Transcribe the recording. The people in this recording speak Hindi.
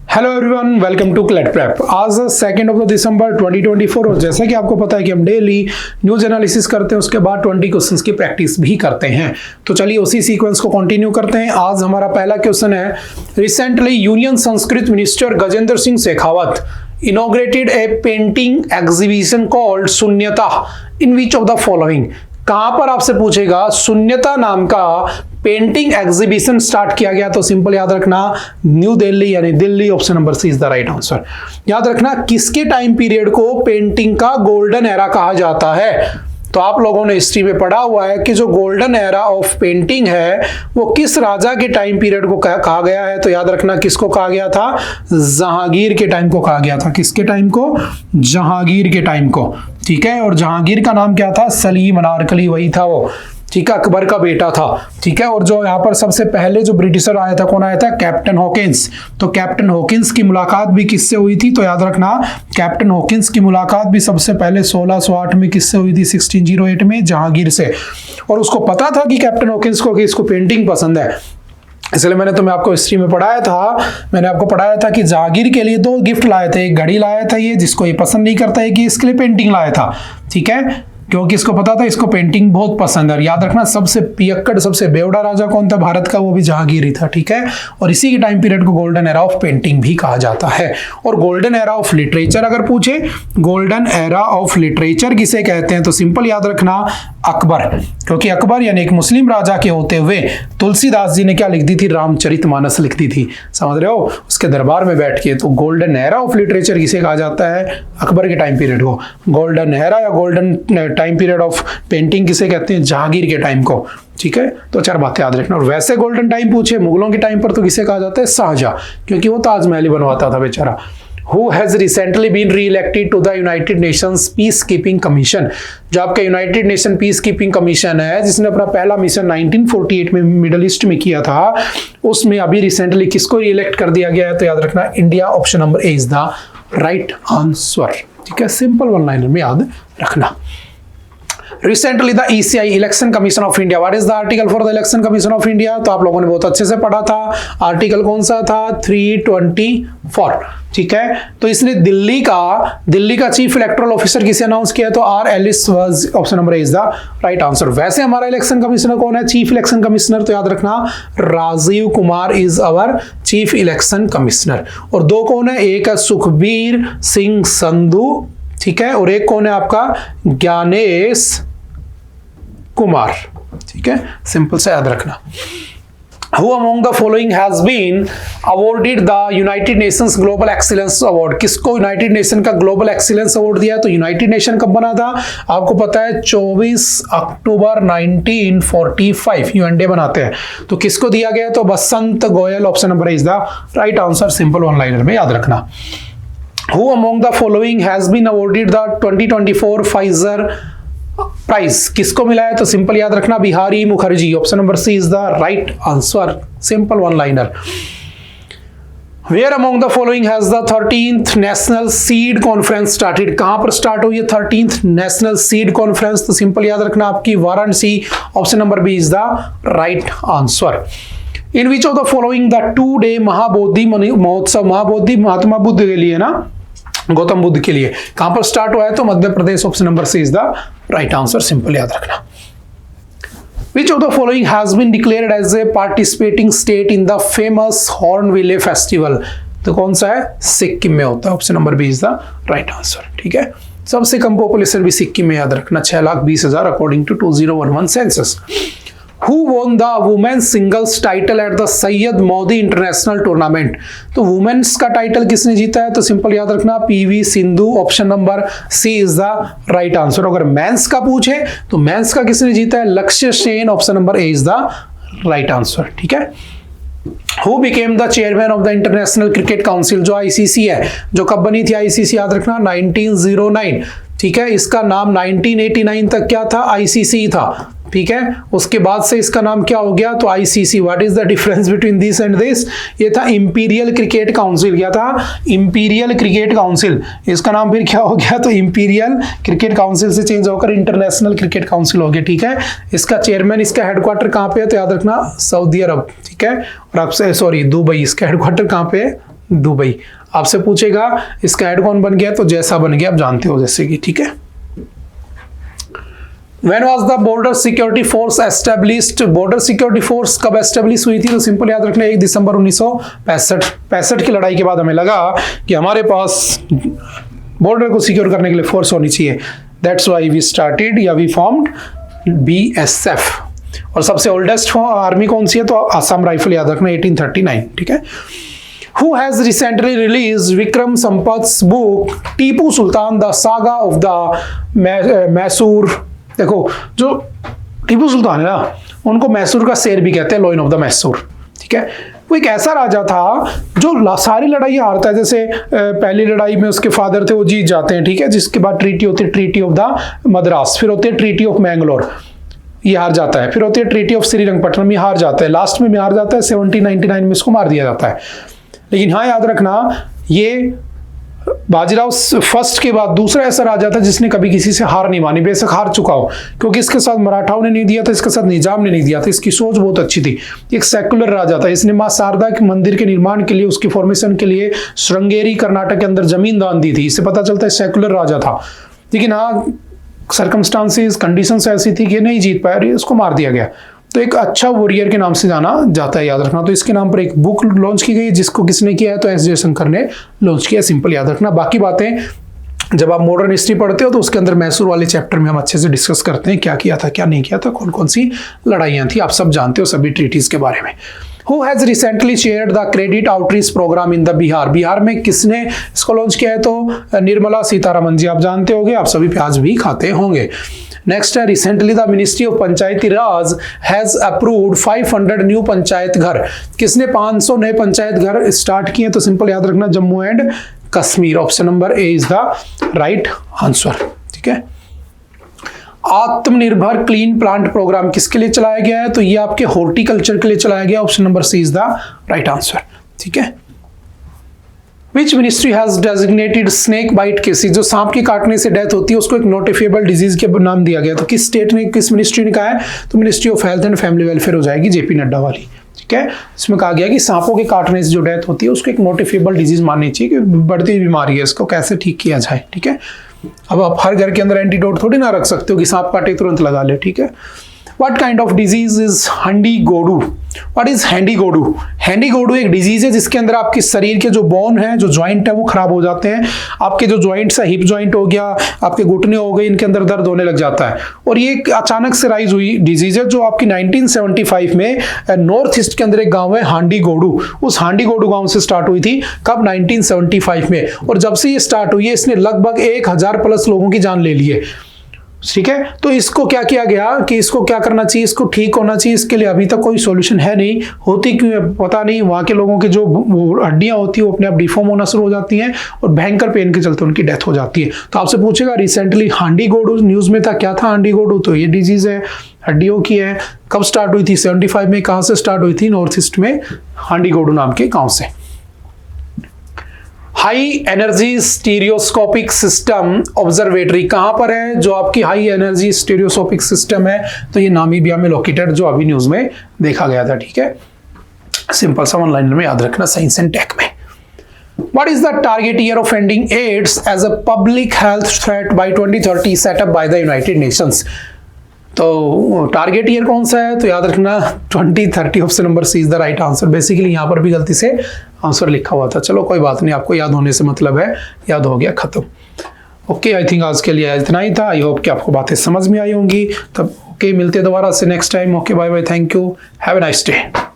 Hello everyone, welcome to CLAT prep. आज 2 दिसंबर 2024 और जैसा कि आपको पता है कि हम डेली न्यूज एनालिसिस करते हैं, उसके बाद 20 क्वेश्चंस की प्रैक्टिस भी करते हैं। तो चलिए उसी सीक्वेंस को कंटिन्यू करते हैं। आज हमारा पहला क्वेश्चन है, रिसेंटली यूनियन संस्कृत minister Gajendra Singh Shekhawat inaugurated a painting exhibition called Shunyata in which of the following. कहां पर आपसे पूछेगा शून्यता नाम का पेंटिंग एग्जीबिशन स्टार्ट किया गया, तो सिंपल याद रखना न्यू दिल्ली यानी Delhi, option number C is the right answer. याद रखना किसके टाइम पीरियड को पेंटिंग का गोल्डन एरा कहा जाता है। तो आप लोगों ने हिस्ट्री में पढ़ा हुआ है कि जो गोल्डन एरा ऑफ पेंटिंग है वो किस राजा के टाइम पीरियड को कहा गया है। तो याद रखना किसको कहा गया था, जहांगीर के टाइम को कहा गया था। किसके टाइम को, जहांगीर के टाइम को, ठीक है। और जहांगीर का नाम क्या था, सलीम अनारकली, वही था वो, ठीक है, अकबर का बेटा था, ठीक है। और जो यहाँ पर सबसे पहले जो ब्रिटिशर आया था, कौन आया था, कैप्टन हॉकिंस। तो कैप्टन हॉकिंस की मुलाकात भी किससे हुई थी, तो याद रखना कैप्टन हॉकिंस की मुलाकात भी सबसे पहले 1608 में किससे हुई थी, 1608 में जहांगीर से। और उसको पता था कि कैप्टन हॉकिंस को कि इसको पेंटिंग पसंद है, इसलिए मैंने आपको हिस्ट्री में पढ़ाया था, मैंने आपको पढ़ाया था कि जहांगीर के लिए 2 गिफ्ट लाए थे। एक घड़ी लाया था ये, जिसको ये पसंद नहीं करता है, कि इसके लिए पेंटिंग लाया था, ठीक है, क्योंकि इसको पता था इसको पेंटिंग बहुत पसंद है। और याद रखना सबसे पियक्कड़, सबसे बेवड़ा राजा कौन था भारत का, वो भी जहांगीर ही था, ठीक है। और इसी के टाइम पीरियड को गोल्डन एरा ऑफ पेंटिंग भी कहा जाता है। और गोल्डन एरा ऑफ लिटरेचर अगर पूछे, गोल्डन एरा ऑफ लिटरेचर किसे कहते हैं, तो सिंपल याद रखना अकबर, क्योंकि अकबर यानी एक मुस्लिम राजा के होते हुए तुलसीदास जी ने क्या लिख दी थी, रामचरितमानस लिख दी थी, समझ रहे हो, उसके दरबार में बैठ के। तो गोल्डन एरा ऑफ लिटरेचर किसे कहा जाता है, अकबर के टाइम पीरियड को। गोल्डन एरा या golden time period of painting किसे कहते हैं, जहांगीर के टाइम को, ठीक है। तो 4 बातें याद रखना। और वैसे गोल्डन टाइम पूछे मुगलों के टाइम पर, तो किसे कहा जाता है, शाहजहां, क्योंकि वो ताजमहल ही बनवाता था बेचारा। Who has recently been re-elected to the United Nations Peacekeeping Commission? जो आपका United nation peace keeping commission है, जिसने अपना पहला मिशन 1948 में मिडल ईस्ट में किया था, उसमें अभी रिसेंटली किसको री-इलेक्ट कर दिया गया है, तो याद रखना India, option number A is the right answer, ठीक है। सिंपल वन लाइनर में याद रखना। Recently the ECI Election Commission of India, what is the article for the Election Commission of India? तो आप लोगों ने बहुत अच्छे से पढ़ा था, आर्टिकल कौन सा था, 324, ठीक है। तो इसने दिल्ली का चीफ इलेक्टोरल ऑफिसर किसे अनाउंस किया, तो R Alice Vaz, option number A is the right answer. वैसे हमारा इलेक्शन कमिश्नर कौन है, चीफ इलेक्शन कमिश्नर, तो याद रखना Rajiv Kumar is our chief election commissioner. और 2 कौन है, एक है सुखबीर सिंह संधू, ठीक है, और एक कौन है आपका, ज्ञानेश कुमार, ठीक है। सिंपल से याद रखना। Who among the following has been awarded the United Nations Global Excellence Award? किसको यूनाइटेड नेशन का ग्लोबल एक्सीलेंस अवार्ड दिया? तो यूनाइटेड नेशन कब बना था, आपको पता है 24 अक्टूबर 1945 यूएनडे बनाते हैं। तो किसको दिया गया, तो Basant Goyal, option number is the right answer. Simple one liner में याद रखना। Who among the following has been awarded the 2024 Pfizer prize, किसको मिला है, तो सिंपल याद रखना Bihari Mukherjee, option number C is the right answer. Simple one liner. Where among the following has the 13th National Seed Conference started? कहां पर स्टार्ट हुई है 13th नेशनल सीड कॉन्फ्रेंस, तो सिंपल याद रखना आपकी Varanasi, option number B is the right answer. In which of the following the 2-day Mahabodhi Mahotsav, Mahabodhi Mahatma Buddha के लिए ना, गौतम बुद्ध के लिए, कहां पर स्टार्ट हुआ है, तो Madhya Pradesh, option number C is the right answer. Simple याद रखना। Which of the following has been declared as a participating state in the famous Hornbill Festival? तो कौन सा है, सिक्किम में होता है, option number B is the right answer, ठीक है। सबसे कम पॉपुलेशन भी सिक्किम में, याद रखना 6,20,000 according to 2011 census. Who won the women's singles title at the Syed Modi international tournament? तो वुमेन्स का टाइटल किसने जीता है, तो सिंपल याद रखना PV Sindhu, option number C is the right answer. अगर मेंस का पूछे तो मेंस का किसने जीता है, Lakshya Sen, option number A is the right answer, ठीक है। Who became the chairman of the International Cricket Council? जो आईसीसी है, जो कब बनी थी आईसीसी, याद रखना 1909, ठीक है। इसका नाम 1989 तक क्या था, आईसीसी था, ठीक है। उसके बाद से इसका नाम क्या हो गया, तो ICC. What is the difference between this and this, ये था इंपीरियल क्रिकेट काउंसिल, क्या था, इंपीरियल क्रिकेट काउंसिल। इसका नाम फिर क्या हो गया, तो इंपीरियल क्रिकेट काउंसिल से चेंज होकर इंटरनेशनल क्रिकेट काउंसिल हो गया, ठीक है। इसका चेयरमैन, इसका हेडक्वार्टर कहाँ पे है, तो याद रखना सऊदी अरब, ठीक है। और आपसे सॉरी दुबई, इसका हेडक्वार्टर कहाँ पे है, दुबई। आपसे पूछेगा इसका हेड कौन बन गया, तो जैसा बन गया, आप जानते हो जैसे कि, ठीक है। When was the border security force established? border security force कब एस्टेब्लिश हुई थी, तो सिंपल याद रखना 1 दिसंबर 1965 की लड़ाई के बाद हमें लगा कि हमारे पास बॉर्डर को सिक्योर करने के लिए फोर्स होनी चाहिए। दैट्स वाई वी स्टार्टेड या वी फॉर्म्ड BSF। और सबसे ओल्डेस्ट आर्मी कौन सी है, तो आसाम राइफल याद रखना 1839, ठीक है। Who has recently released Vikram Sampath's book Tipu Sultan the saga of the Mysore. देखो जो टीपू सुल्तान है ना, उनको मैसूर का शेर भी कहते हैं, लॉयन ऑफ द मैसूर, ठीक है। वो एक ऐसा राजा था जो सारी लड़ाई हारता है। जैसे पहली लड़ाई में उसके फादर थे, वो जीत जाते हैं, ठीक है। जिसके बाद ट्रीटी होती है ट्रीटी ऑफ द मद्रास, फिर होती है ट्रीटी ऑफ मैंगलोर, ये हार जाता है। फिर होती है ट्रीटी ऑफ श्रीरंगपट्टनम, ये हार जाता है। लास्ट में हार जाता है 1799 में, इसको मार दिया जाता है। लेकिन हाँ याद रखना, ये बाजीराव फर्स्ट के बाद दूसरा ऐसा राजा था जिसने कभी किसी से हार नहीं मानी, बेशक हार चुका हो, क्योंकि इसके साथ मराठाओं ने नहीं दिया था, इसके साथ निजाम ने नहीं दिया था। इसकी सोच बहुत अच्छी थी, एक सेक्युलर राजा था। इसने मां शारदा के मंदिर के निर्माण के लिए, उसकी फॉर्मेशन के लिए श्रृंगेरी कर्नाटक के अंदर जमीन दान दी थी। इससे पता चलता है सेक्युलर राजा था। लेकिन हाँ, सर्कमस्टांसेस, कंडीशंस ऐसी थी कि नहीं जीत पाया, उसको मार दिया गया। तो एक अच्छा वॉरियर के नाम से जाना जाता है, याद रखना। तो इसके नाम पर एक बुक लॉन्च की गई, जिसको किसने किया है, तो एस जयशंकर ने लॉन्च किया, सिंपल याद रखना। बाकी बातें जब आप मॉडर्न हिस्ट्री पढ़ते हो तो उसके अंदर मैसूर वाले चैप्टर में हम अच्छे से डिस्कस करते हैं, क्या किया था, क्या नहीं किया था, कौन कौन सी लड़ाइयाँ थी, आप सब जानते हो सभी ट्रीटीज के बारे में। Who has recently shared the credit outreach program in the Bihar? Bihar में किसने इसको लॉन्च किया है, तो निर्मला सीतारमन जी, आप जानते होंगे, आप सभी प्याज भी खाते होंगे। नेक्स्ट है, recently the ministry of Panchayati Raj has approved 500 new panchayat घर। किसने 500 नए पंचायत घर स्टार्ट किए, तो सिंपल याद रखना Jammu and Kashmir. Option number A is the right answer, ठीक है। आत्मनिर्भर क्लीन प्लांट प्रोग्राम किसके लिए चलाया गया है, तो ये आपके हॉर्टिकल्चर के लिए चलाया गया। Option number C is the right answer, ठीक है। Which ministry has designated snake bite cases? जो सांप के काटने से डेथ होती है उसको एक नोटिफिएबल डिजीज के नाम दिया गया। तो किस स्टेट ने, किस मिनिस्ट्री ने कहा है, तो ministry of health and family welfare हो जाएगी, जेपी नड्डा वाली, ठीक है। इसमें कहा गया कि सांपों के काटने से जो डेथ होती है उसको एक नोटिफिएबल डिजीज माननी चाहिए कि बढ़ती हुई बीमारी है, इसको कैसे ठीक किया जाए, ठीक है। अब आप हर घर के अंदर एंटीडोट थोड़ी ना रख सकते हो कि सांप काटे तुरंत लगा ले, ठीक है। What kind of disease is handy-godu? What is handy-godu? handy-godu एक डिजीज है जिसके अंदर आपके शरीर के जो बोन है, जो जॉइंट है, वो खराब हो जाते हैं। आपके जो जॉइंट्स है, हिप जॉइंट हो गया, आपके घुटने हो गए, इनके अंदर दर्द होने लग जाता है। और ये एक अचानक से राइज हुई डिजीज है जो आपकी 1975 में नॉर्थ ईस्ट के अंदर एक गांव है हांडी-गोडू, उस हांडी-गोडू गांव से स्टार्ट हुई थी। कब? 1975 में। और जब से ये स्टार्ट हुई है इसने लगभग 1000 प्लस लोगों की जान ले ली है, ठीक है। तो इसको क्या किया गया कि इसको क्या करना चाहिए, इसको ठीक होना चाहिए। इसके लिए अभी तक कोई सॉल्यूशन है नहीं, होती क्यों है पता नहीं। वहां के लोगों के जो हड्डियां होती है वो अपने आप डिफॉर्म होना शुरू हो जाती हैं और भयंकर पेन के चलते उनकी डेथ हो जाती है। तो आपसे पूछेगा रिसेंटली हांडी-गोडू न्यूज में था, क्या था हांडी-गोडू, तो ये डिजीज है, हड्डियों की है। कब स्टार्ट हुई थी? 75 में। कहां से स्टार्ट हुई थी? नॉर्थ ईस्ट में, हांडी-गोडू नाम के गांव से। High energy stereoscopic system observatory कहां पर है, जो आपकी हाई एनर्जी स्टीरियोस्कोपिक सिस्टम है, तो ये नामीबिया में लोकेटेड, जो अभी न्यूज में देखा गया था, ठीक है। सिंपल सा वन लाइनर में याद रखना, साइंस एंड टेक में। What is the target year of ending AIDS as a public health threat by 2030 set up by the United Nations? तो टारगेट ईयर कौन सा है, तो याद रखना 2030। Option number C is the right answer. Basically यहाँ पर भी गलती से आंसर लिखा हुआ था, चलो कोई बात नहीं, आपको याद होने से मतलब है, याद हो गया, खत्म। ओके, आई थिंक आज के लिए इतना ही था। आई होप कि आपको बातें समझ में आई होंगी। तब ओके, मिलते हैं दोबारा से next time. Okay, bye bye, thank you, have a nice day.